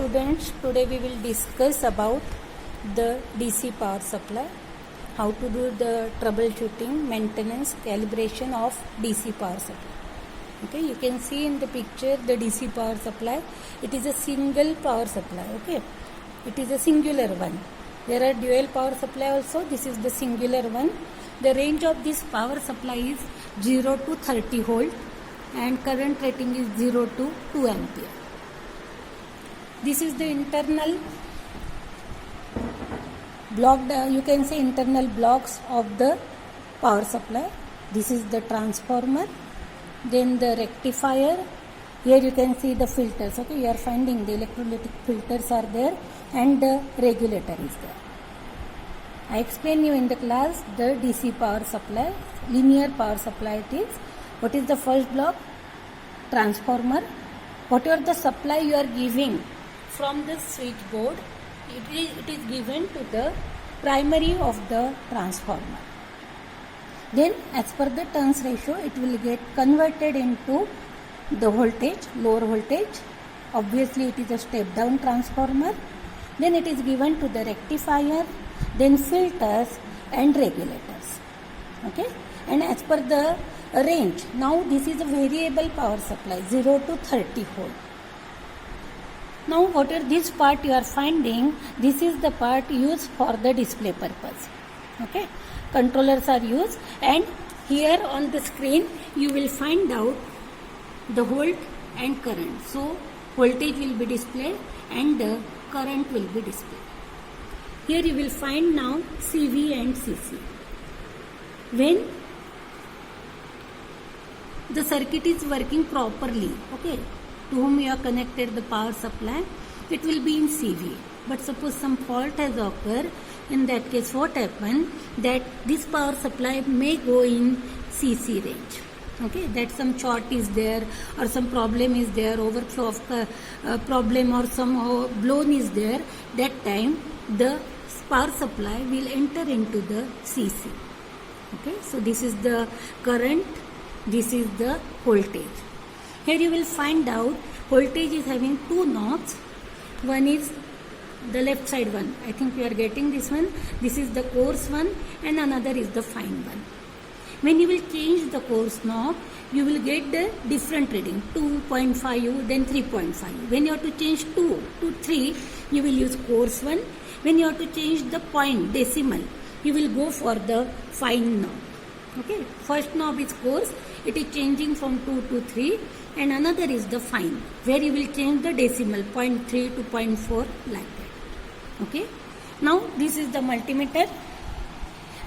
students, today we will discuss about the DC power supply, how to do the troubleshooting, maintenance, calibration of DC power supply. Okay, you can see in the picture the DC power supply. It is a single power supply. Okay, it is a singular one. There are dual power supply also. This is the singular one. The range of this power supply is 0 to 30 volt and current rating is 0 to 2 ampere. This is the internal block, you can say internal blocks of the power supply. This is the transformer, then the rectifier. Here you can see the filters. Okay, you are finding the electrolytic filters are there and the regulator is there. I explain you in the class the DC power supply, linear power supply it is. What is the first block? Transformer. Whatever the supply you are giving from the switchboard, it is given to the primary of the transformer. Then as per the turns ratio, it will get converted into the voltage, lower voltage. Obviously it is a step down transformer. Then it is given to the rectifier, then filters and regulators. Okay, and as per the range, now this is a variable power supply 0 to 30 volt. Now whatever this part you are finding, this is the part used for the display purpose. Okay, controllers are used, and here on the screen you will find out the volt and current. So voltage will be displayed and the current will be displayed. Here you will find now CV and CC. When the circuit is working properly, okay, to whom you are connected the power supply, it will be in CV. But suppose some fault has occurred, in that case what happen, that this power supply may go in CC range. Okay, that some short is there or some problem is there, overflow of problem or some blown is there, that time the power supply will enter into the CC. Okay, so this is the current, this is the voltage. Here you will find out voltage is having two knobs. One is the left side one. I think you are getting this one. This is the coarse one and another is the fine one. When you will change the coarse knob, you will get the different reading, 2.5, then 3.5. When you have to change 2 to 3, you will use coarse one. When you have to change the point, decimal, you will go for the fine knob. Okay, first knob is coarse, it is changing from 2 to 3, and another is the fine, where you will change the decimal, 0.3 to 0.4 like that. Okay, now this is the multimeter.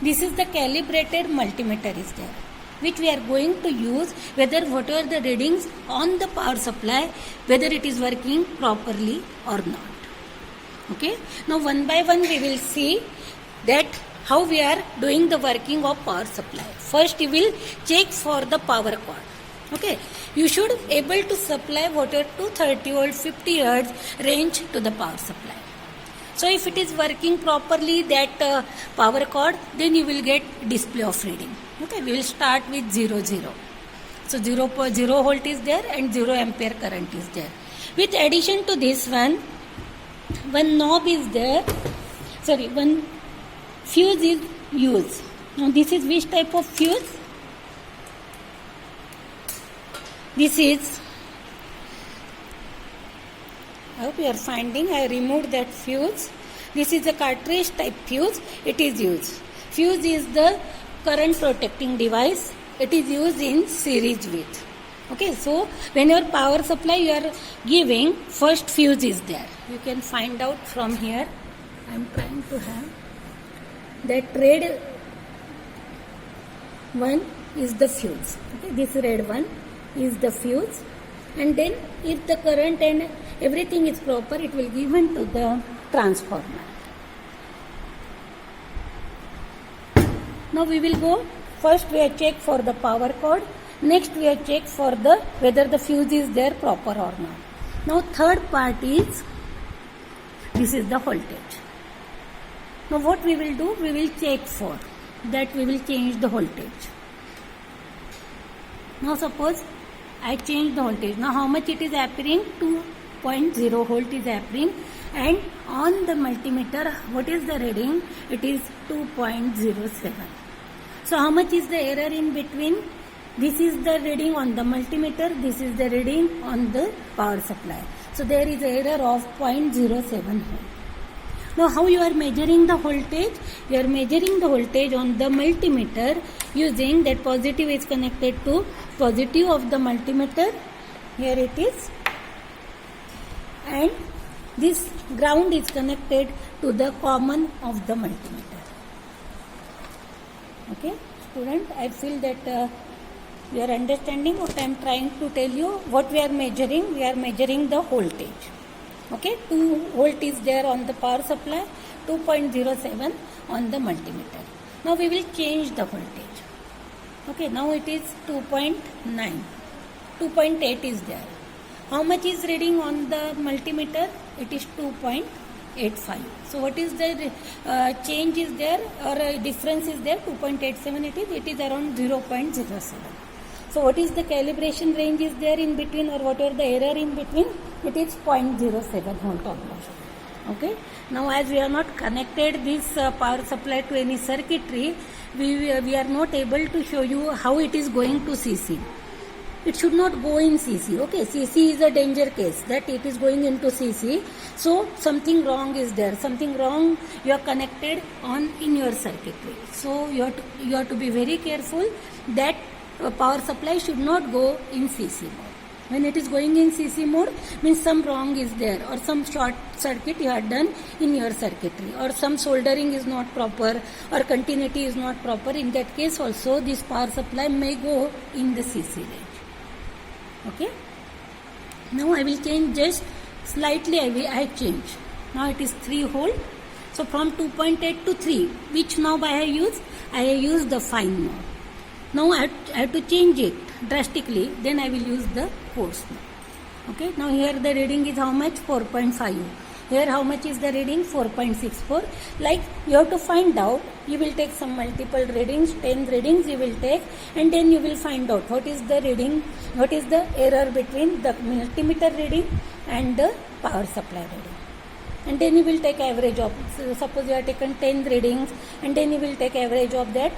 This is the calibrated multimeter is there, which we are going to use whether whatever the readings on the power supply, whether it is working properly or not. Okay, now one by one we will see that how we are doing the working of power supply. First you will check for the power cord. Okay, you should able to supply water to 30 volt 50 hertz range to the power supply. So if it is working properly that power cord, then you will get display of reading. Okay, we will start with 0 0. So 0 volt is there and 0 ampere current is there. With addition to this one knob is there, one fuse is used. Now this is which type of fuse? This is, I hope you are finding, I removed that fuse. This is a cartridge type fuse, it is used. Fuse is the current protecting device, it is used in series with. Okay, so when your power supply you are giving, first fuse is there. You can find out from here. I am trying to have that red one is the fuse. Okay, this red one is the fuse, and then if the current and everything is proper, it will given to the transformer. Now we will go, first we are check for the power cord, next we are check for the whether the fuse is there proper or not. Now third part is, this is the voltage. Now what we will do, we will check for that, we will change the voltage. Now suppose I change the voltage. Now how much it is appearing? 2.0 volt is appearing, and on the multimeter what is the reading? It is 2.07. So how much is the error in between? This is the reading on the multimeter, this is the reading on the power supply. So there is an error of 0.07 volt. Now how you are measuring the voltage? You are measuring the voltage on the multimeter using that positive is connected to positive of the multimeter. Here it is. And this ground is connected to the common of the multimeter. Okay, student, I feel that you are understanding what I am trying to tell you. What we are measuring? We are measuring the voltage. Okay, 2 volt is there on the power supply, 2.07 on the multimeter. Now we will change the voltage. Okay, now it is 2.9, 2.8 is there. How much is reading on the multimeter? It is 2.85. So what is the change is there, or difference is there? 2.87 it is around 0.07. So what is the calibration range is there in between, or what are the error in between? It is 0.07 volt almost. Okay. Now as we are not connected this power supply to any circuitry, we are not able to show you how it is going to CC. It should not go in CC. Okay, CC is a danger case, that it is going into CC. So something wrong is there. Something wrong you are connected on in your circuitry. So you have to be very careful that power supply should not go in CC mode. When it is going in CC mode, means some wrong is there, or some short circuit you have done in your circuitry, or some soldering is not proper, or continuity is not proper. In that case also this power supply may go in the CC range. Okay. Now I will change just slightly. I change. Now it is 3 volt. So from 2.8 to 3, which knob I have used? I have used the fine knob. Now I have to change it drastically. Then I will use the coarse knob. Okay. Now here the reading is how much? 4.5. Here how much is the reading? 4.64. Like you have to find out. You will take some multiple readings, 10 readings you will take, and then you will find out what is the reading, what is the error between the multimeter reading and the power supply reading. And then you will take average of, suppose you have taken 10 readings, and then you will take average of that,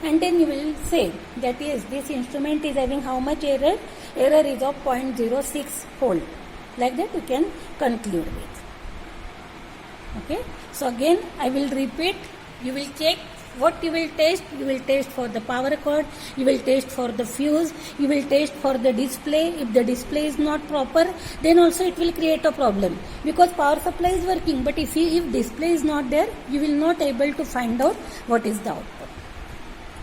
and then you will say that yes, this instrument is having how much error? Error is of 0.06 volt. Like that you can conclude with. Okay. So again I will repeat. You will check what you will test. You will test for the power cord, you will test for the fuse, you will test for the display. If the display is not proper, then also it will create a problem, because power supply is working, but if display is not there, you will not able to find out what is the output.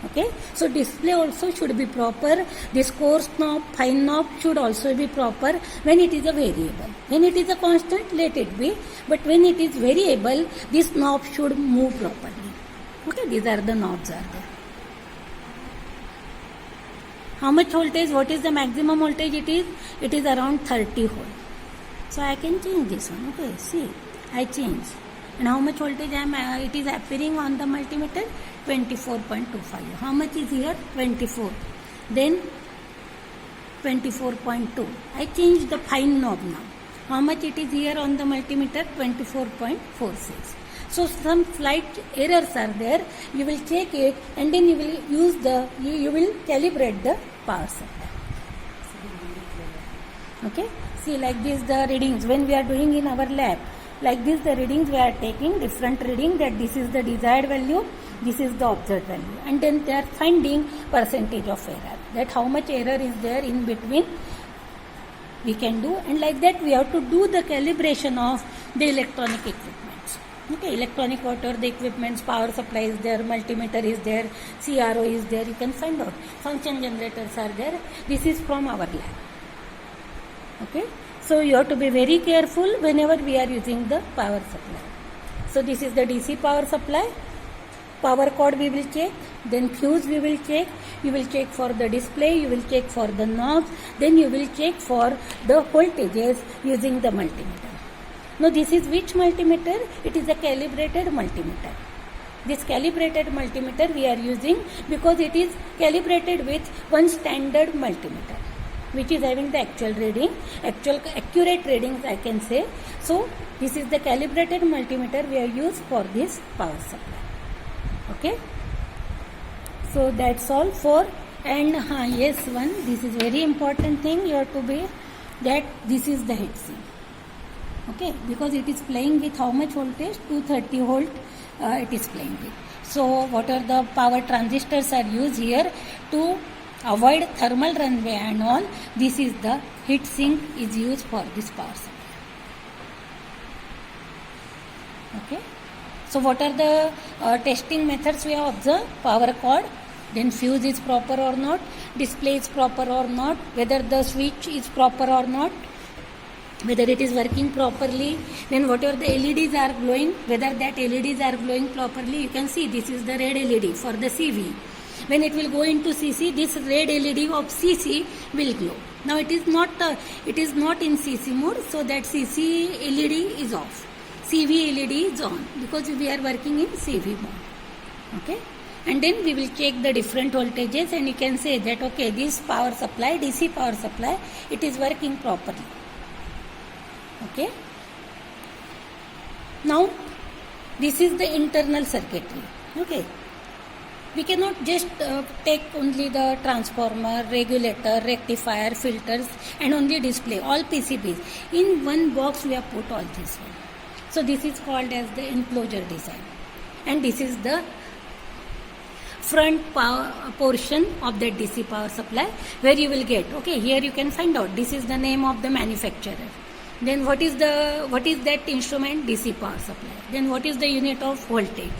Okay, so display also should be proper. This coarse knob, fine knob should also be proper when it is a variable. When it is a constant, let it be, but when it is variable, this knob should move properly. Okay, these are the knobs are there. How much voltage? What is the maximum voltage it is? It is around 30 volt. So I can change this one. Okay, see, I change. And how much voltage it is appearing on the multimeter? 24.25. How much is here? 24. Then 24.2. I change the fine knob now. How much it is here on the multimeter? 24.46. So some slight errors are there. You will check it, and then you will use you will calibrate the power supply. Okay. See, like this the readings when we are doing in our lab. Like this the readings we are taking different reading, that this is the desired value, this is the observed value, and then they are finding percentage of error. That how much error is there in between we can do, and like that we have to do the calibration of the electronic equipment. Okay, electronic water, the equipments, power supply is there, multimeter is there, CRO is there, you can find out. Function generators are there. This is from our lab. Okay, so you have to be very careful whenever we are using the power supply. So this is the DC power supply. Power cord we will check, then fuse we will check, you will check for the display, you will check for the knobs, then you will check for the voltages using the multimeter. Now this is which multimeter? It is a calibrated multimeter. This calibrated multimeter we are using because it is calibrated with one standard multimeter. which is having the actual reading, accurate readings I can say. So this is the calibrated multimeter we have used for this power supply. Okay. So that's all for, and yes, this is very important thing you have to be, that this is the heatsink. Okay, because it is playing with how much voltage? 230 volt it is playing with. So what are the power transistors are used here to avoid thermal runaway and all. This is the heatsink is used for this power supply. Okay. So what are the testing methods we have observed? Power cord, then fuse is proper or not, display is proper or not, whether the switch is proper or not, whether it is working properly, then whatever the LEDs are glowing, whether that LEDs are glowing properly. You can see this is the red LED for the CV. When it will go into CC, this red LED of CC will glow. Now it is not in CC mode, so that CC LED is off. CV LED is on because we are working in CV mode. Okay, and then we will check the different voltages, and you can say that okay, this power supply, DC power supply, it is working properly. Okay. Now this is the internal circuitry. Okay. We cannot just take only the transformer, regulator, rectifier, filters and only display all PCBs. In one box we have put all this one. So this is called as the enclosure design, and this is the front power portion of that DC power supply, where you will get, okay, here you can find out this is the name of the manufacturer. Then what is that instrument? DC power supply. Then what is the unit of voltage?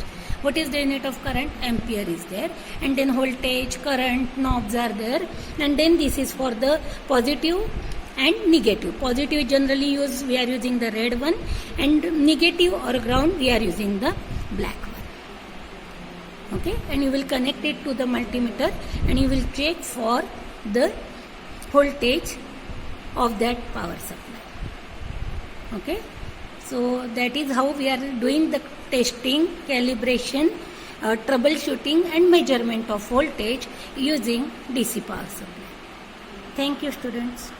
What is the unit of current? Ampere is there, and then voltage, current, knobs are there, and then this is for the positive and negative. Positive generally we are using the red one, and negative or ground we are using the black one. Okay, and you will connect it to the multimeter, and you will check for the voltage of that power supply. Okay, so that is how we are doing the testing, calibration, troubleshooting and measurement of voltage using DC power supply. Thank you, students.